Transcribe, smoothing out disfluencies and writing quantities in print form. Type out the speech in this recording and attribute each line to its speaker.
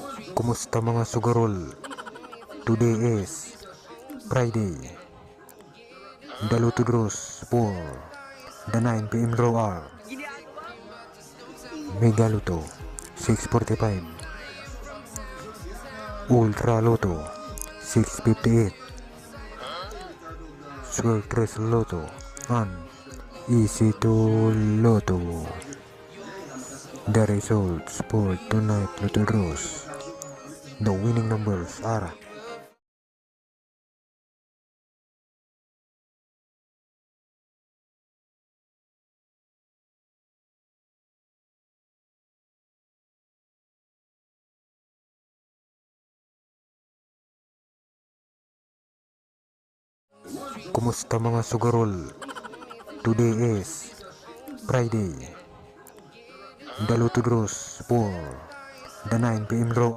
Speaker 1: Kumusta mga sugarol? Today is Friday, the Lotto draws for the 9 PM draw are Mega Lotto 645, Ultra Lotto 658, Sugar Crash Lotto, and Easy to Lotto. The results for tonight Lotto draws. The winning numbers are Kumusta mga sugarol? Today is Friday, the Lotto draws for the 9 PM draw